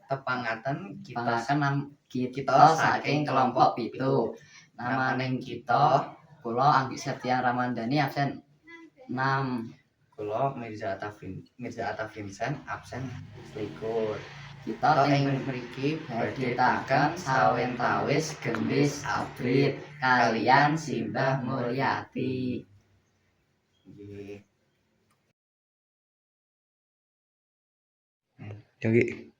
tepangaken kita saking kelompok pitu. Namaning kita kula Anggi Septian Ramandhani absen 6. Kula Mirza Atta Vincent absen 21. Kita ing mriki badhe takon sawetawis gendhis abrit kaliyan Simbah Mulyati. Nggih.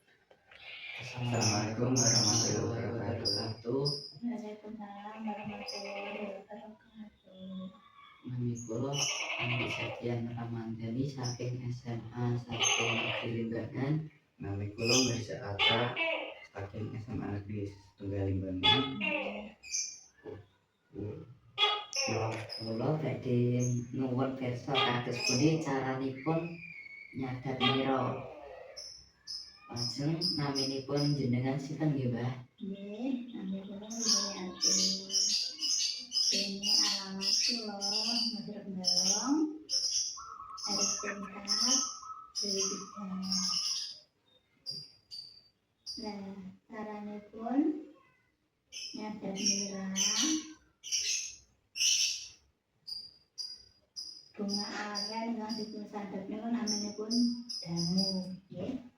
Assalamualaikum warahmatullahi wabarakatuh. Waalaikumsalam warahmatullahi wabarakatuh. Nami kula Anggi Septian Ramandhani saking SMA 1 Negeri Limbangan. Nami kula Mirza Atta saking SMA Negeri Tunggal Limbangan. Kula badhe nuwun pirsa kados pundi caranipun nyadat mira. Lajeng naminipun jenengan sinten nggih, Mbah? Nggih, nami kula Mulyati. Dene alamat kula Madreg Balong. Harus tingkat Dewi. Nah, caranipun nyadat mira. Bunga aren ingkang dipun sadap niku naminipun dangu, nggih.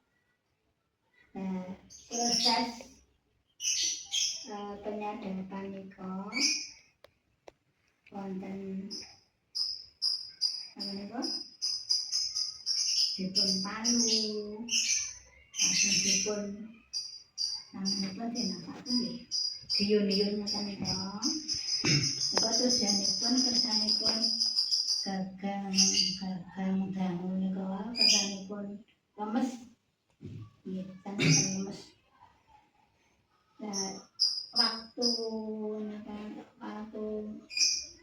Nah, proses penyadapan niku wonten apa dipun palu, lajeng dipun naminipun dinapake nggih. Diyun-yun ngoten niku. Niku tujuanipun kersanipun gagang dangu niku kersanipun lemes. Nggih, sanipun lemes. Nah, waktu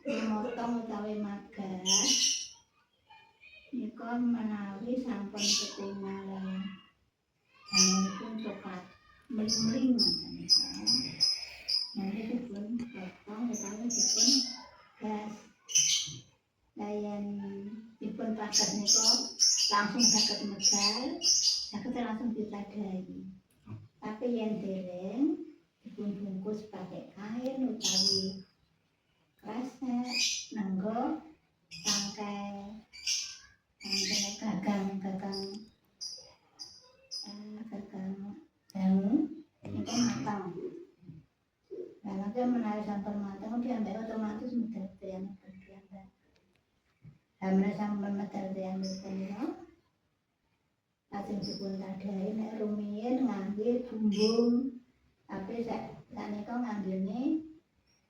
memotong utawi magas niku menawi sampun ketingal dangunipun coklat meling-meling ngoten niku. Nanti dipun potong utawi dipun gas. Layan dipun paket niku langsung saged medal, saged langsung ditadhahi. Tapi yen dereng dipun bungkus pakai kain utawi kresek nenggo tangkai gagang dangu niku matang. Nah, nanti menawi sampun matang diambek otomatis medal tiyangipun piyambak. Menawi sampun medal tiyangipun niku lajeng dipun tadhahi nek rumiyin ngangge bumbung, tapi sanika nganggene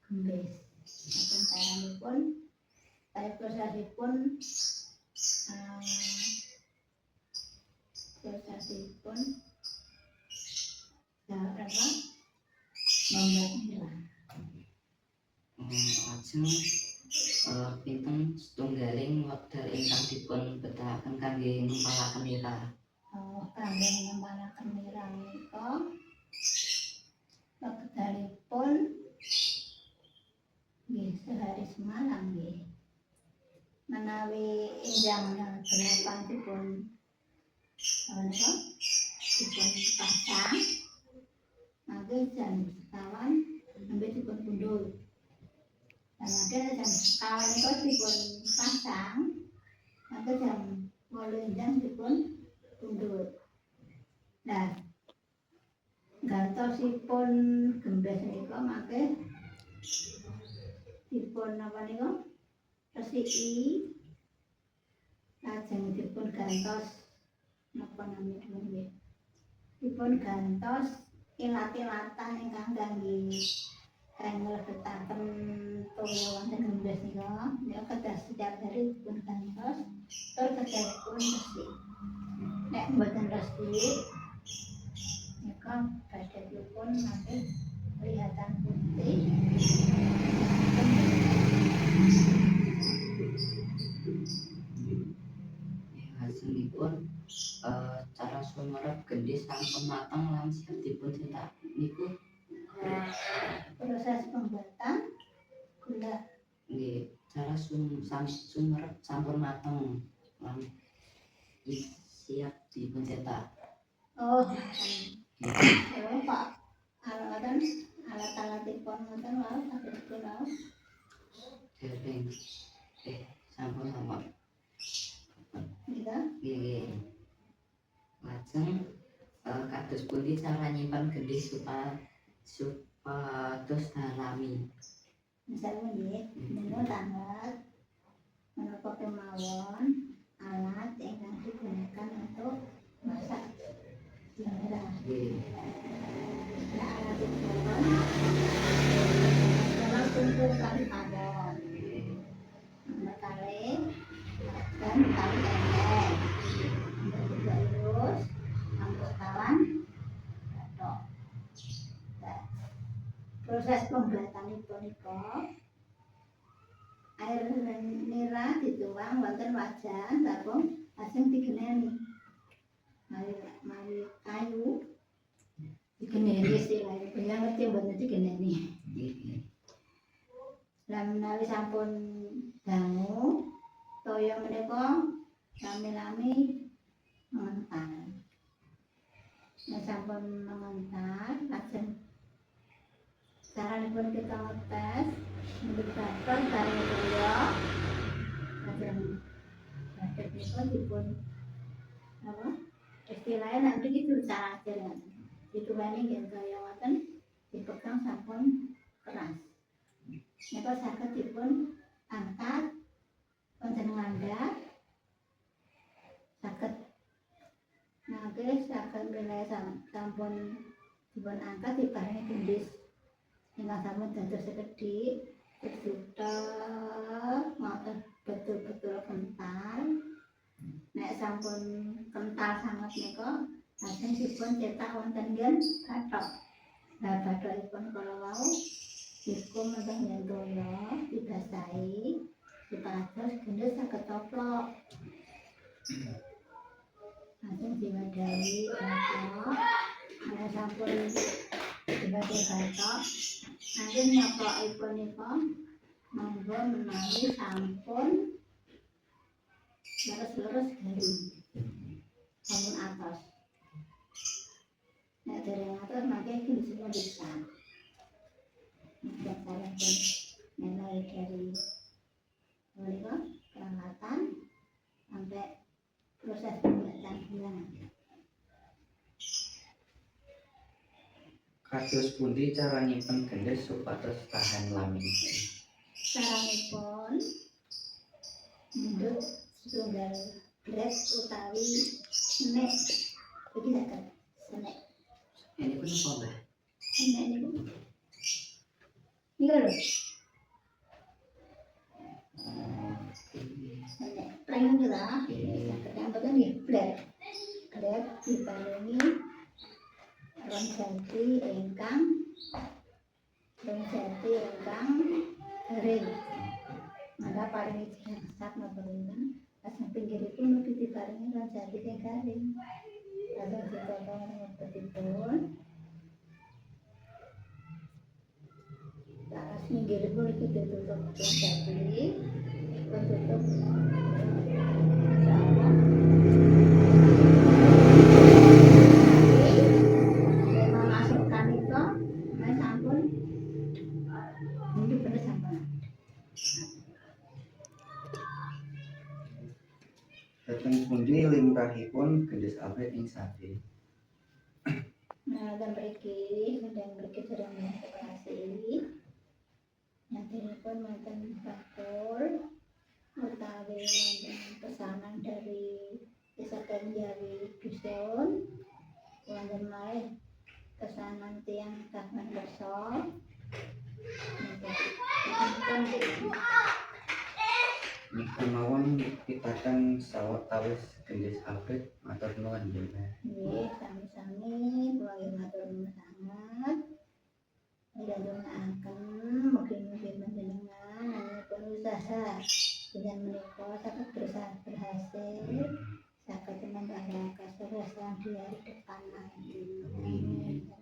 gembes. Sampun caranipun prosesipun membuat nila. Lajeng pinten setunggaling wekdal ingkang dipun betahaken kangge ngempalaken nira. Kangge ngempalaken nira menika wekdalipun nggih sehari semalam nggih. Menawi jam 8 dipun pasang, nanti jam sekawan nanti dipun gundul. Dan nanti jam sekawan itu dipun pasang, nanti jam 8 jam dipun gundul. Nah, gantosipun gembes niku mangke dipun apa niku resiki, lajeng dipun gantos napa namipun nggih. Dipun gantos ilat-ilatan ingkang kangge nglebetaken toya wonten gembes niku. Niku kedah setiap hari dipun gantos tur kedahipun resik. Nek mboten resik niku badhepipun mangke kelihatan putih. Lajengipun cara sumerep gendhis sampun mateng lan siap dipun cetak niku Proses pembuatan gula nggih, cara sumerep sampun mateng lan siap dipun cetak. Oh, Kalau Pak alat-alat alat-alatipun ngoten wae saged kula. Dereng. Sampun. Gitu. Nggih. Lajeng kados pundi cara nyimpen gendhis supados dalami. Misalnya nggih, menurut tanggap menapa kemawon alat ingkang digunakan untuk masak daerah. Nggih. Nah, alat itu adalah tumpukan tawon. Nomor kali dan tali pendek. Untuk juga lurus, angkut kawan, batok. Nah, proses pembuatan punika air nira dituang wonten wajan tabung lajeng digeneni. Mari kayu digeneni istilahipun. Kula ngerti mboten digeneni. Nggih. Lan menawi sampun dangu toya menika lami-lami mengental. Nek sampun mengental lajeng caranipun kita ngetes melibatkan dari toya lajeng batik menika dipun apa istilahnya nanti itu cara jalan dituani nggih kaya ngoten dipegang sampun keras. Nika saged dipun angkat wonten ngandhap saged nangke saged milih sampun dipun angkat diparingi gendhis ingkang sampun dados sekedhik dijutek ngoten betul-betul kental. Nek sampun kental sanget nika lajeng dipun cetak wonten nggen bathok. Nah bathokipun kala wau dikum mentah nyentono dibasahi dipados gendhis saged coplok. Lajeng diwadhahi bathok. Nek sampun diwadhahi bathok lajeng nyoplokipun nika monggo menawi sampun lurus-lurus garing sampun atos. Nek dereng atos mangke gendhisipun disak. Nek sampun mulai dari menika peralatan sampai proses pembuatan hilang. Kados pundi cara nyimpen gendhis supados tahan lami? Caranipun mundut setunggal blet utawi senek. Iki saged senek. Ini pun apa, Mbak? Senek niku. Niku lho, senek plain niku ta. Saged ambekan nggih blet. Blet diparingi ron jati ingkang garing. Maka paringi jasad napa rinten, lajeng pinggiripun ugi diparingi ron jati sing garing. Lajeng ditata ngrebetipun. Laras pinggiripun iki ditutup ron jati, dipun tutup memasukkan itu, sampun ini bener sampun. Dateng pundi limrahipun gendhis awet ing sate? Nah, dan mriki sedang mengoperasi. Nantinipun wonten bakul utawi wonten pesanan dari Desa Tenjawi Dusun. Wonten malih pesanan tiyang Kapan Kerso. Niku mawon pitaken sawetawis gendhis awet matur nuwun nggih, Mbak. Nggih, sami-sami kula matur nuwun sanget. Midhangetaken mugi-mugi panjenengan nanipun usaha dengan menika saged berhasil saged menambah kesuksesan di hari depan nanti. Amin.